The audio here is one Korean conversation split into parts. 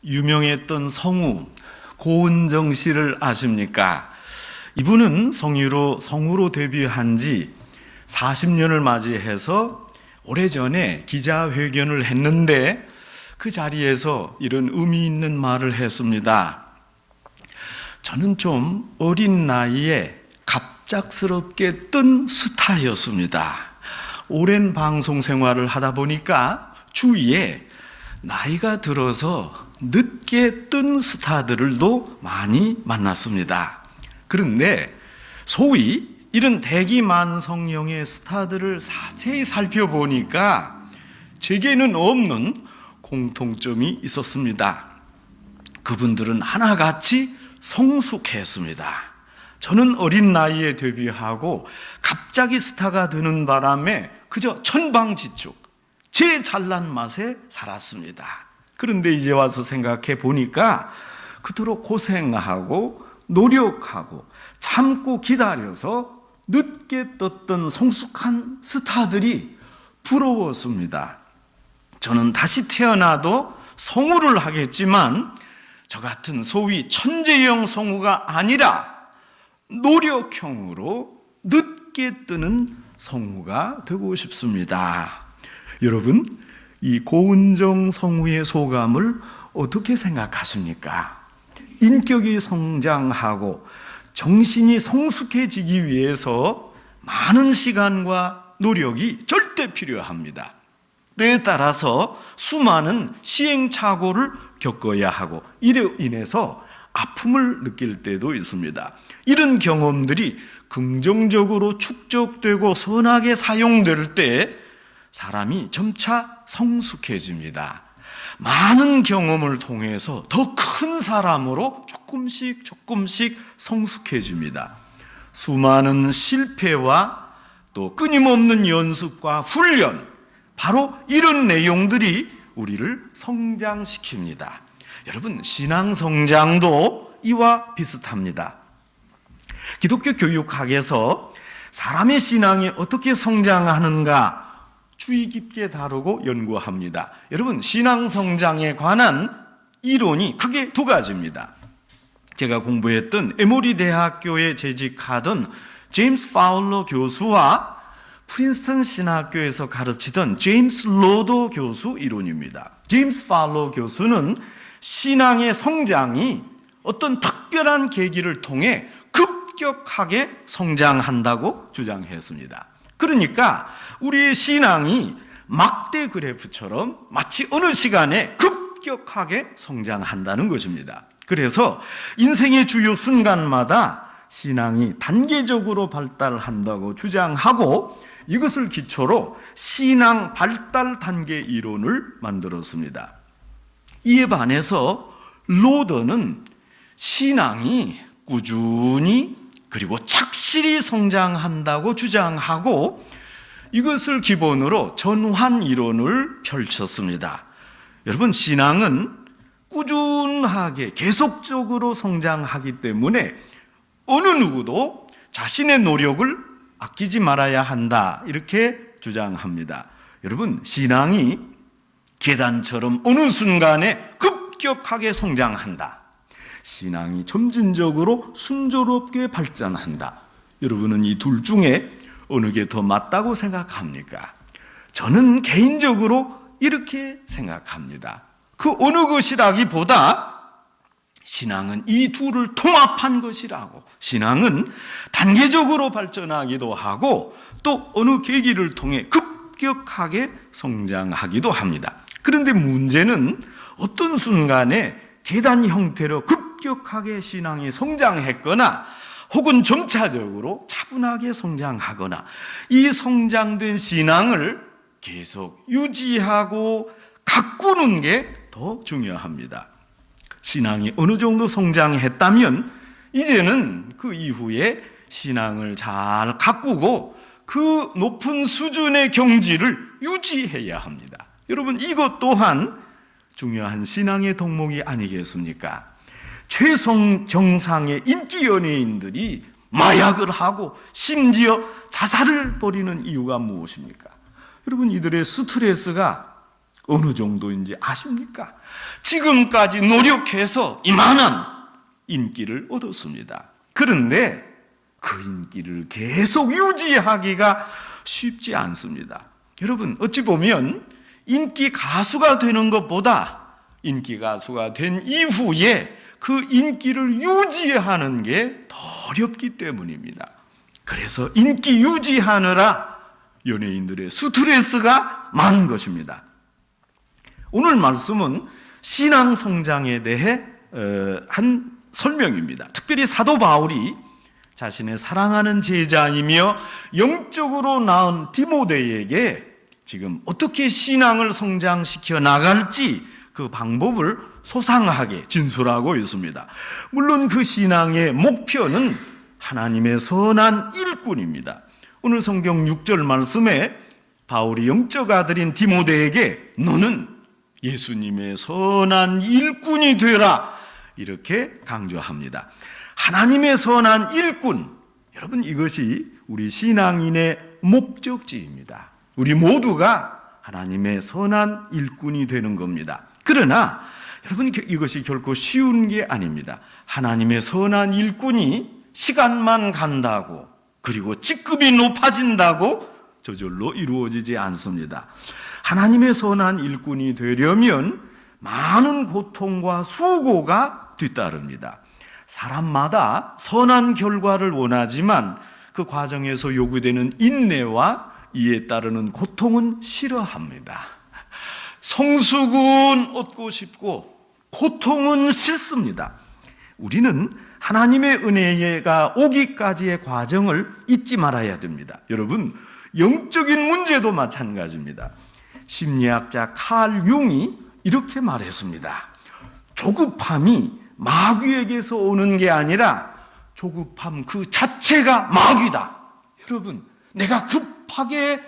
유명했던 성우 고은정 씨를 아십니까? 이분은 성우로 데뷔한 지 40년을 맞이해서 오래전에 기자회견을 했는데 그 자리에서 이런 의미 있는 말을 했습니다. 저는 좀 어린 나이에 갑작스럽게 뜬 스타였습니다. 오랜 방송 생활을 하다 보니까 주위에 나이가 들어서 늦게 뜬 스타들도 많이 만났습니다. 그런데 소위 이런 대기만성형의 스타들을 자세히 살펴보니까 제게는 없는 공통점이 있었습니다. 그분들은 하나같이 성숙했습니다. 저는 어린 나이에 데뷔하고 갑자기 스타가 되는 바람에 그저 천방지축, 제 잘난 맛에 살았습니다. 그런데 이제 와서 생각해 보니까 그토록 고생하고 노력하고 참고 기다려서 늦게 떴던 성숙한 스타들이 부러웠습니다. 저는 다시 태어나도 성우를 하겠지만 저 같은 소위 천재형 성우가 아니라 노력형으로 늦게 뜨는 성우가 되고 싶습니다. 여러분, 이 고은정 성우의 소감을 어떻게 생각하십니까? 인격이 성장하고 정신이 성숙해지기 위해서 많은 시간과 노력이 절대 필요합니다. 때에 따라서 수많은 시행착오를 겪어야 하고 이로 인해서 아픔을 느낄 때도 있습니다. 이런 경험들이 긍정적으로 축적되고 선하게 사용될 때 사람이 점차 성숙해집니다. 많은 경험을 통해서 더 큰 사람으로 조금씩 성숙해집니다. 수많은 실패와 또 끊임없는 연습과 훈련, 바로 이런 내용들이 우리를 성장시킵니다. 여러분, 신앙 성장도 이와 비슷합니다. 기독교 교육학에서 사람의 신앙이 어떻게 성장하는가 주의 깊게 다루고 연구합니다. 여러분, 신앙 성장에 관한 이론이 크게 두 가지입니다. 제가 공부했던 에모리 대학교에 재직하던 제임스 파울러 교수와 프린스턴 신학교에서 가르치던 제임스 로더 교수 이론입니다. 제임스 파울러 교수는 신앙의 성장이 어떤 특별한 계기를 통해 급격하게 성장한다고 주장했습니다. 그러니까 우리의 신앙이 막대 그래프처럼 마치 어느 시간에 급격하게 성장한다는 것입니다. 그래서 인생의 주요 순간마다 신앙이 단계적으로 발달한다고 주장하고 이것을 기초로 신앙 발달 단계 이론을 만들었습니다. 이에 반해서 로더는 신앙이 꾸준히 그리고 착실히 성장한다고 주장하고 이것을 기본으로 전환 이론을 펼쳤습니다. 여러분, 신앙은 꾸준하게 계속적으로 성장하기 때문에 어느 누구도 자신의 노력을 아끼지 말아야 한다, 이렇게 주장합니다. 여러분, 신앙이 계단처럼 어느 순간에 급격하게 성장한다. 신앙이 점진적으로 순조롭게 발전한다. 여러분은 이 둘 중에 어느 게 더 맞다고 생각합니까? 저는 개인적으로 이렇게 생각합니다. 그 어느 것이라기보다 신앙은 이 둘을 통합한 것이라고. 신앙은 단계적으로 발전하기도 하고 또 어느 계기를 통해 급격하게 성장하기도 합니다. 그런데 문제는 어떤 순간에 계단 형태로 급격하게 신앙이 성장했거나 혹은 점차적으로 차분하게 성장하거나 이 성장된 신앙을 계속 유지하고 가꾸는 게 더 중요합니다. 신앙이 어느 정도 성장했다면 이제는 그 이후에 신앙을 잘 가꾸고 그 높은 수준의 경지를 유지해야 합니다. 여러분, 이것 또한 중요한 신앙의 덕목이 아니겠습니까? 최성 정상의 인기 연예인들이 마약을 하고 심지어 자살을 벌이는 이유가 무엇입니까? 여러분, 이들의 스트레스가 어느 정도인지 아십니까? 지금까지 노력해서 이만한 인기를 얻었습니다. 그런데 그 인기를 계속 유지하기가 쉽지 않습니다. 여러분, 어찌 보면 인기 가수가 되는 것보다 인기 가수가 된 이후에 그 인기를 유지하는 게 더 어렵기 때문입니다. 그래서 인기 유지하느라 연예인들의 스트레스가 많은 것입니다. 오늘 말씀은 신앙 성장에 대해 한 설명입니다. 특별히 사도 바울이 자신의 사랑하는 제자이며 영적으로 낳은 디모데에게 지금 어떻게 신앙을 성장시켜 나갈지 그 방법을 소상하게 진술하고 있습니다. 물론 그 신앙의 목표는 하나님의 선한 일꾼입니다. 오늘 성경 6절 말씀에 바울이 영적 아들인 디모데에게 너는 예수님의 선한 일꾼이 되라 이렇게 강조합니다. 하나님의 선한 일꾼, 여러분 이것이 우리 신앙인의 목적지입니다. 우리 모두가 하나님의 선한 일꾼이 되는 겁니다. 그러나 여러분 이것이 결코 쉬운 게 아닙니다. 하나님의 선한 일꾼이 시간만 간다고 그리고 직급이 높아진다고 저절로 이루어지지 않습니다. 하나님의 선한 일꾼이 되려면 많은 고통과 수고가 뒤따릅니다. 사람마다 선한 결과를 원하지만 그 과정에서 요구되는 인내와 이에 따르는 고통은 싫어합니다. 성숙은 얻고 싶고 고통은 싫습니다. 우리는 하나님의 은혜가 오기까지의 과정을 잊지 말아야 됩니다. 여러분, 영적인 문제도 마찬가지입니다. 심리학자 칼 융이 이렇게 말했습니다. 조급함이 마귀에게서 오는 게 아니라 조급함 그 자체가 마귀다. 여러분, 내가 급하게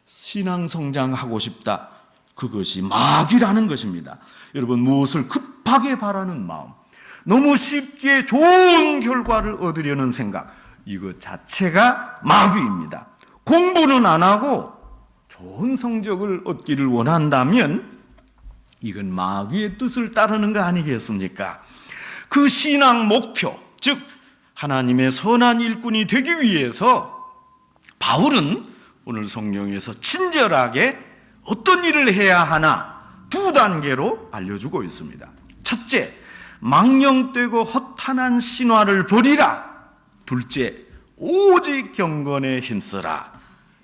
신앙 성장하고 싶다. 그것이 마귀라는 것입니다. 여러분, 무엇을 급하게 바라는 마음, 너무 쉽게 좋은 결과를 얻으려는 생각, 이것 자체가 마귀입니다. 공부는 안 하고 좋은 성적을 얻기를 원한다면 이건 마귀의 뜻을 따르는 거 아니겠습니까? 그 신앙 목표, 즉 하나님의 선한 일꾼이 되기 위해서 바울은 오늘 성경에서 친절하게 어떤 일을 해야 하나 두 단계로 알려주고 있습니다. 첫째, 망령되고 허탄한 신화를 버리라. 둘째, 오직 경건에 힘쓰라.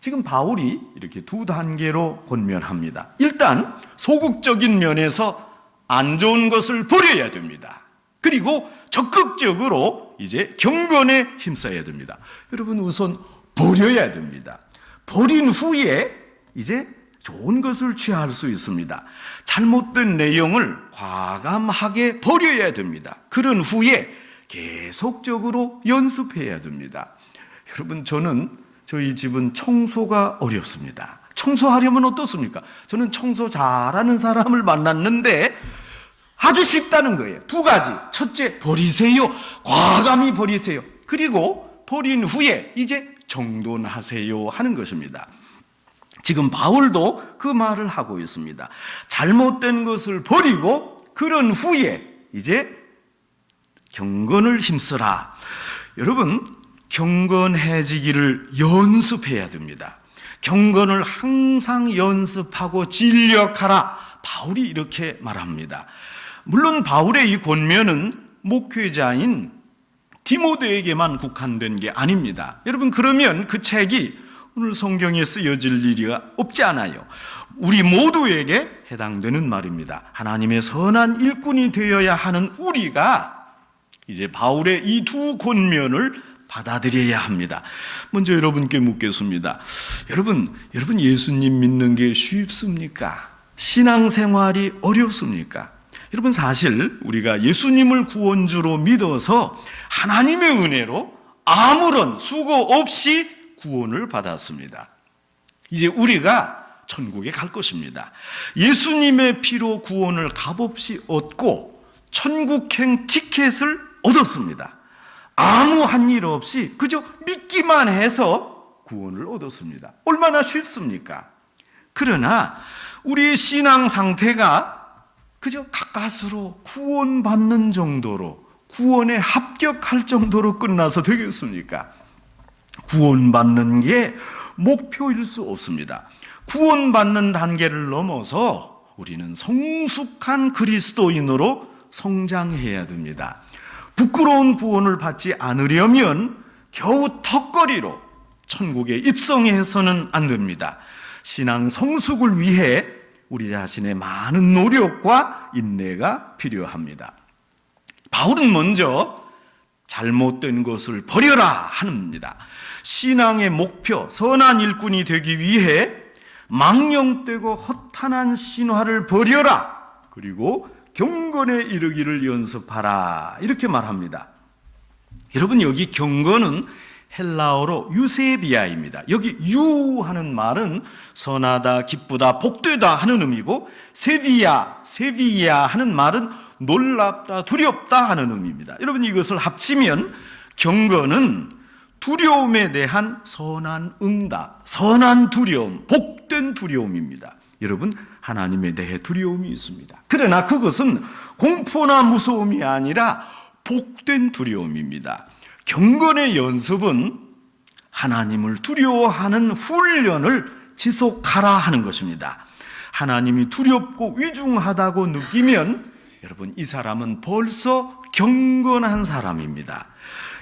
지금 바울이 이렇게 두 단계로 권면합니다. 일단 소극적인 면에서 안 좋은 것을 버려야 됩니다. 그리고 적극적으로 이제 경건에 힘써야 됩니다. 여러분, 우선 버려야 됩니다. 버린 후에 이제 좋은 것을 취할 수 있습니다. 잘못된 내용을 과감하게 버려야 됩니다. 그런 후에 계속적으로 연습해야 됩니다. 여러분, 저희 집은 청소가 어렵습니다. 청소하려면 어떻습니까? 저는 청소 잘하는 사람을 만났는데 아주 쉽다는 거예요. 두 가지. 첫째, 버리세요. 과감히 버리세요. 그리고 버린 후에 이제 정돈하세요 하는 것입니다. 지금 바울도 그 말을 하고 있습니다. 잘못된 것을 버리고 그런 후에 이제 경건을 힘쓰라. 여러분, 경건해지기를 연습해야 됩니다. 경건을 항상 연습하고 진력하라. 바울이 이렇게 말합니다. 물론 바울의 이 권면은 목회자인 디모데에게만 국한된 게 아닙니다. 여러분, 그러면 그 책이 오늘 성경에 쓰여질 일이 없지 않아요. 우리 모두에게 해당되는 말입니다. 하나님의 선한 일꾼이 되어야 하는 우리가 이제 바울의 이 두 권면을 받아들여야 합니다. 먼저 여러분께 묻겠습니다. 여러분 예수님 믿는 게 쉽습니까? 신앙생활이 어렵습니까? 여러분, 사실 우리가 예수님을 구원주로 믿어서 하나님의 은혜로 아무런 수고 없이 구원을 받았습니다. 이제 우리가 천국에 갈 것입니다. 예수님의 피로 구원을 값없이 얻고 천국행 티켓을 얻었습니다. 아무 한 일 없이 그저 믿기만 해서 구원을 얻었습니다. 얼마나 쉽습니까? 그러나 우리의 신앙 상태가 그저 가까스로 구원받는 정도로, 구원에 합격할 정도로 끝나서 되겠습니까? 구원받는 게 목표일 수 없습니다. 구원받는 단계를 넘어서 우리는 성숙한 그리스도인으로 성장해야 됩니다. 부끄러운 구원을 받지 않으려면 겨우 턱걸이로 천국에 입성해서는 안 됩니다. 신앙 성숙을 위해 우리 자신의 많은 노력과 인내가 필요합니다. 바울은 먼저 잘못된 것을 버려라 합니다. 신앙의 목표, 선한 일꾼이 되기 위해 망령되고 허탄한 신화를 버려라. 그리고 경건에 이르기를 연습하라. 이렇게 말합니다. 여러분, 여기 경건은 헬라어로 유세비아입니다. 여기 유하는 말은 선하다, 기쁘다, 복되다 하는 의미고, 세비야 하는 말은 놀랍다, 두렵다 하는 의미입니다. 여러분, 이것을 합치면 경건은 두려움에 대한 선한 응답, 선한 두려움, 복된 두려움입니다. 여러분, 하나님에 대해 두려움이 있습니다. 그러나 그것은 공포나 무서움이 아니라 복된 두려움입니다. 경건의 연습은 하나님을 두려워하는 훈련을 지속하라 하는 것입니다. 하나님이 두렵고 위중하다고 느끼면 여러분, 이 사람은 벌써 경건한 사람입니다.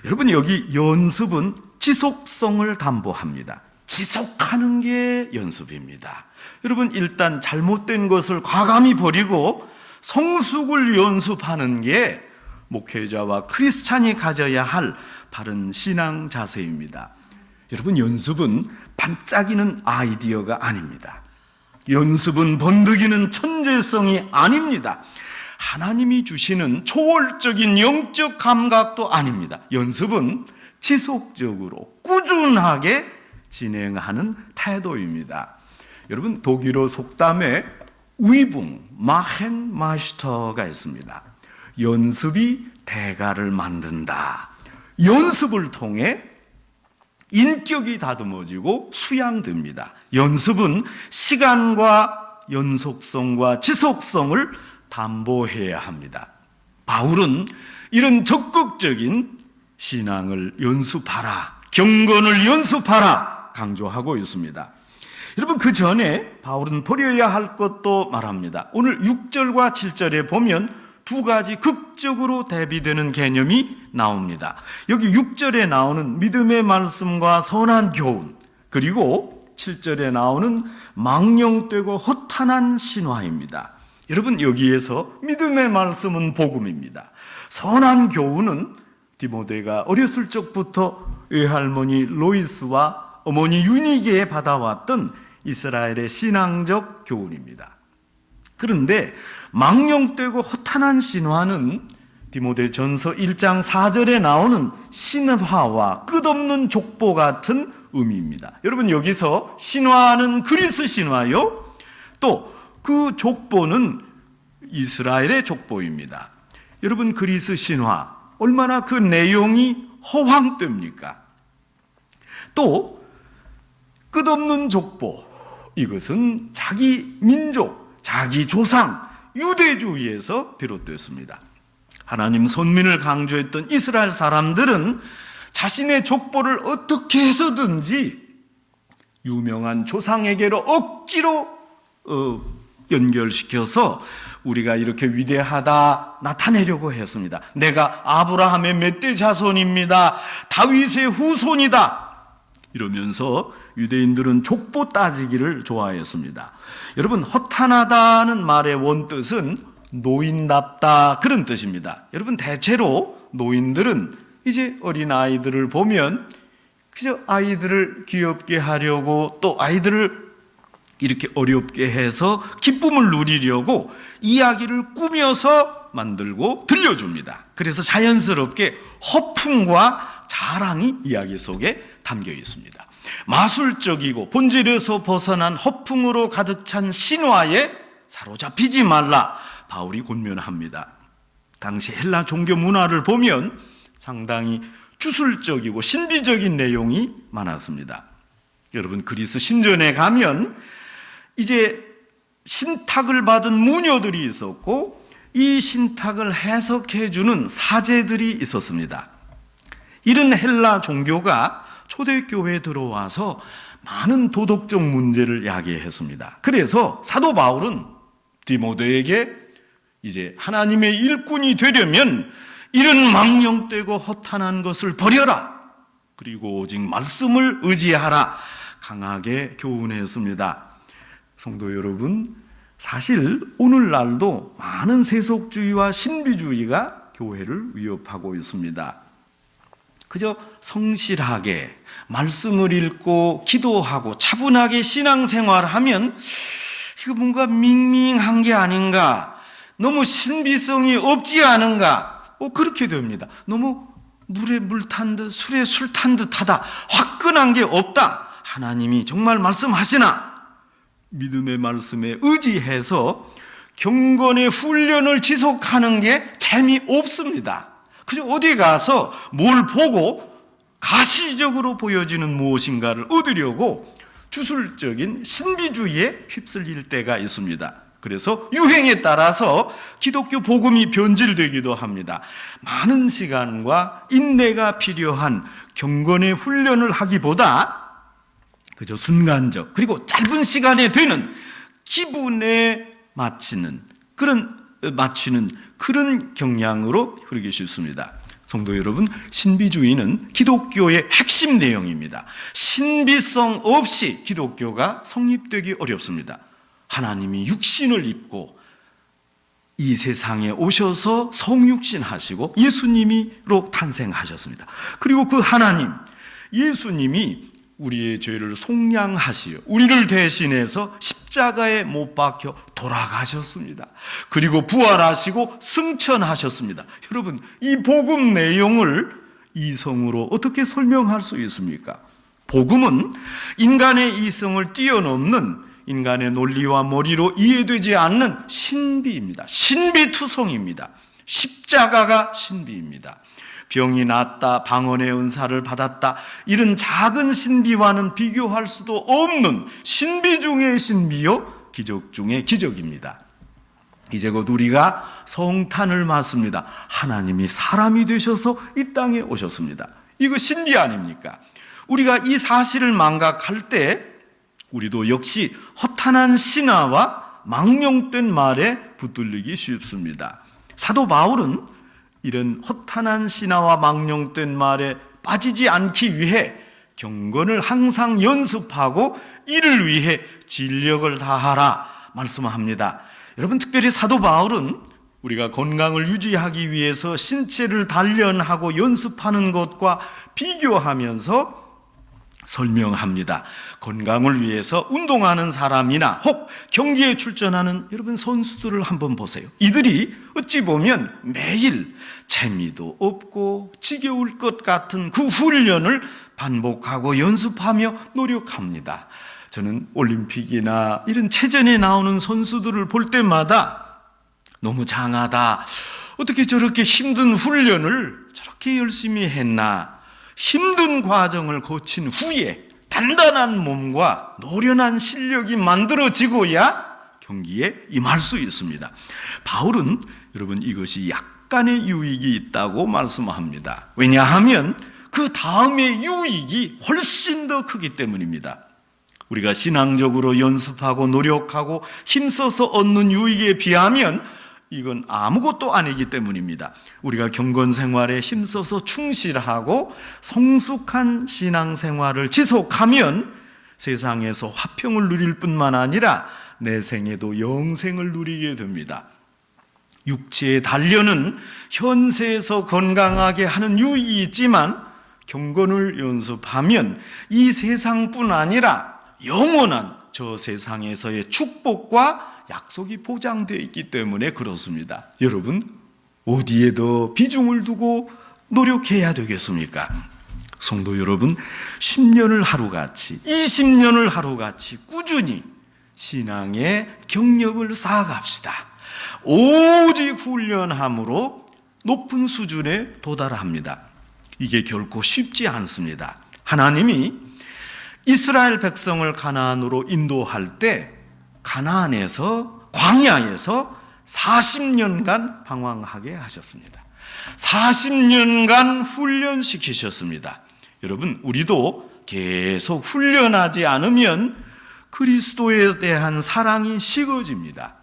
여러분, 여기 연습은 지속성을 담보합니다. 지속하는 게 연습입니다. 여러분, 일단 잘못된 것을 과감히 버리고 성숙을 연습하는 게 목회자와 크리스찬이 가져야 할 바른 신앙 자세입니다. 여러분, 연습은 반짝이는 아이디어가 아닙니다. 연습은 번득이는 천재성이 아닙니다. 하나님이 주시는 초월적인 영적 감각도 아닙니다. 연습은 지속적으로 꾸준하게 진행하는 태도입니다. 여러분, 독일어 속담에 위붕, 마헨 마스터가 있습니다. 연습이 대가를 만든다. 연습을 통해 인격이 다듬어지고 수양됩니다. 연습은 시간과 연속성과 지속성을 담보해야 합니다. 바울은 이런 적극적인 신앙을 연습하라, 경건을 연습하라 강조하고 있습니다. 여러분, 그 전에 바울은 버려야 할 것도 말합니다. 오늘 6절과 7절에 보면 두 가지 극적으로 대비되는 개념이 나옵니다. 여기 6절에 나오는 믿음의 말씀과 선한 교훈, 그리고 7절에 나오는 망령되고 허탄한 신화입니다. 여러분, 여기에서 믿음의 말씀은 복음입니다. 선한 교훈은 디모데가 어렸을 적부터 외할머니 로이스와 어머니 유니게에 받아왔던 이스라엘의 신앙적 교훈입니다. 그런데 망령되고 허탄한 신화는 디모데 전서 1장 4절에 나오는 신화와 끝없는 족보 같은 의미입니다. 여러분, 여기서 신화는 그리스 신화요, 또 그 족보는 이스라엘의 족보입니다. 여러분, 그리스 신화 얼마나 그 내용이 허황됩니까? 또 끝없는 족보, 이것은 자기 민족, 자기 조상, 유대주의에서 비롯됐습니다. 하나님 선민을 강조했던 이스라엘 사람들은 자신의 족보를 어떻게 해서든지 유명한 조상에게로 억지로 연결시켜서 우리가 이렇게 위대하다 나타내려고 했습니다. 내가 아브라함의 멧돼 자손입니다. 다윗의 후손이다. 이러면서 유대인들은 족보 따지기를 좋아했습니다. 여러분, 허탄하다는 말의 원뜻은 노인답다, 그런 뜻입니다. 여러분, 대체로 노인들은 이제 어린아이들을 보면 그저 아이들을 귀엽게 하려고, 또 아이들을 이렇게 어렵게 해서 기쁨을 누리려고 이야기를 꾸며서 만들고 들려줍니다. 그래서 자연스럽게 허풍과 자랑이 이야기 속에 담겨 있습니다. 마술적이고 본질에서 벗어난 허풍으로 가득 찬 신화에 사로잡히지 말라, 바울이 권면합니다. 당시 헬라 종교 문화를 보면 상당히 주술적이고 신비적인 내용이 많았습니다. 여러분, 그리스 신전에 가면 이제 신탁을 받은 무녀들이 있었고 이 신탁을 해석해주는 사제들이 있었습니다. 이런 헬라 종교가 초대교회에 들어와서 많은 도덕적 문제를 야기했습니다. 그래서 사도 바울은 디모데에게 이제 하나님의 일꾼이 되려면 이런 망령되고 허탄한 것을 버려라. 그리고 오직 말씀을 의지하라. 강하게 교훈했습니다. 성도 여러분, 사실 오늘날도 많은 세속주의와 신비주의가 교회를 위협하고 있습니다. 그저 성실하게 말씀을 읽고 기도하고 차분하게 신앙생활하면 이거 뭔가 밍밍한 게 아닌가, 너무 신비성이 없지 않은가, 그렇게 됩니다. 너무 물에 물 탄 듯 술에 술 탄 듯하다, 화끈한 게 없다. 하나님이 정말 말씀하시나? 믿음의 말씀에 의지해서 경건의 훈련을 지속하는 게 재미없습니다. 그저 어디 가서 뭘 보고 가시적으로 보여지는 무엇인가를 얻으려고 주술적인 신비주의에 휩쓸릴 때가 있습니다. 그래서 유행에 따라서 기독교 복음이 변질되기도 합니다. 많은 시간과 인내가 필요한 경건의 훈련을 하기보다 그저 순간적 그리고 짧은 시간에 되는 기분에 맞추는 그런 경향으로 흐르기 쉽습니다. 성도 여러분, 신비주의는 기독교의 핵심 내용입니다. 신비성 없이 기독교가 성립되기 어렵습니다. 하나님이 육신을 입고 이 세상에 오셔서 성육신 하시고 예수님으로 탄생하셨습니다. 그리고 그 하나님, 예수님이 우리의 죄를 속량하시어 우리를 대신해서 십자가에 못 박혀 돌아가셨습니다. 그리고 부활하시고 승천하셨습니다. 여러분, 이 복음 내용을 이성으로 어떻게 설명할 수 있습니까? 복음은 인간의 이성을 뛰어넘는 인간의 논리와 머리로 이해되지 않는 신비입니다. 신비투성입니다. 십자가가 신비입니다. 병이 낫다, 방언의 은사를 받았다, 이런 작은 신비와는 비교할 수도 없는 신비 중의 신비요, 기적 중의 기적입니다. 이제 곧 우리가 성탄을 맞습니다. 하나님이 사람이 되셔서 이 땅에 오셨습니다. 이거 신비 아닙니까? 우리가 이 사실을 망각할 때 우리도 역시 허탄한 신화와 망령된 말에 붙들리기 쉽습니다. 사도 바울은 이런 허탄한 신화와 망령된 말에 빠지지 않기 위해 경건을 항상 연습하고 이를 위해 진력을 다하라 말씀합니다. 여러분, 특별히 사도 바울은 우리가 건강을 유지하기 위해서 신체를 단련하고 연습하는 것과 비교하면서 설명합니다. 건강을 위해서 운동하는 사람이나 혹 경기에 출전하는 여러분 선수들을 한번 보세요. 이들이 어찌 보면 매일 재미도 없고 지겨울 것 같은 그 훈련을 반복하고 연습하며 노력합니다. 저는 올림픽이나 이런 체전에 나오는 선수들을 볼 때마다 너무 장하다, 어떻게 저렇게 힘든 훈련을 저렇게 열심히 했나, 힘든 과정을 거친 후에 단단한 몸과 노련한 실력이 만들어지고야 경기에 임할 수 있습니다. 바울은 여러분 이것이 약간의 유익이 있다고 말씀합니다. 왜냐하면 그 다음의 유익이 훨씬 더 크기 때문입니다. 우리가 신앙적으로 연습하고 노력하고 힘써서 얻는 유익에 비하면 이건 아무것도 아니기 때문입니다. 우리가 경건 생활에 힘써서 충실하고 성숙한 신앙생활을 지속하면 세상에서 화평을 누릴 뿐만 아니라 내 생에도 영생을 누리게 됩니다. 육체의 단련은 현세에서 건강하게 하는 유익이 있지만 경건을 연습하면 이 세상뿐 아니라 영원한 저 세상에서의 축복과 약속이 보장되어 있기 때문에 그렇습니다. 여러분, 어디에 더 비중을 두고 노력해야 되겠습니까? 성도 여러분, 10년을 하루같이 20년을 하루같이 꾸준히 신앙의 경력을 쌓아갑시다. 오직 훈련함으로 높은 수준에 도달합니다. 이게 결코 쉽지 않습니다. 하나님이 이스라엘 백성을 가나안으로 인도할 때 가나안에서 광야에서 40년간 방황하게 하셨습니다. 40년간 훈련시키셨습니다. 여러분, 우리도 계속 훈련하지 않으면 그리스도에 대한 사랑이 식어집니다.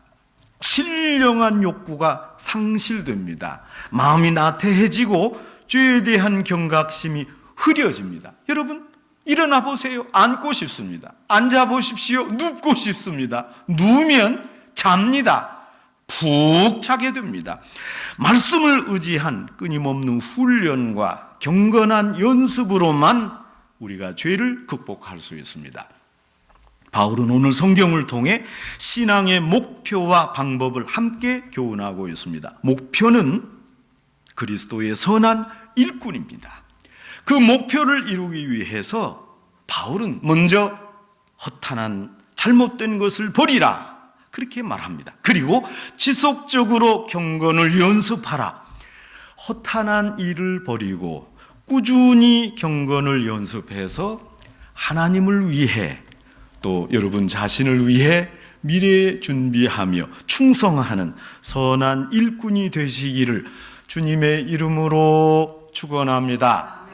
신령한 욕구가 상실됩니다. 마음이 나태해지고 죄에 대한 경각심이 흐려집니다. 여러분, 일어나 보세요. 앉고 싶습니다. 앉아 보십시오. 눕고 싶습니다. 누우면 잡니다. 푹 자게 됩니다. 말씀을 의지한 끊임없는 훈련과 경건한 연습으로만 우리가 죄를 극복할 수 있습니다. 바울은 오늘 성경을 통해 신앙의 목표와 방법을 함께 교훈하고 있습니다. 목표는 그리스도의 선한 일꾼입니다. 그 목표를 이루기 위해서 바울은 먼저 허탄한 잘못된 것을 버리라, 그렇게 말합니다. 그리고 지속적으로 경건을 연습하라. 허탄한 일을 버리고 꾸준히 경건을 연습해서 하나님을 위해 또 여러분 자신을 위해 미래 준비하며 충성하는 선한 일꾼이 되시기를 주님의 이름으로 축원합니다.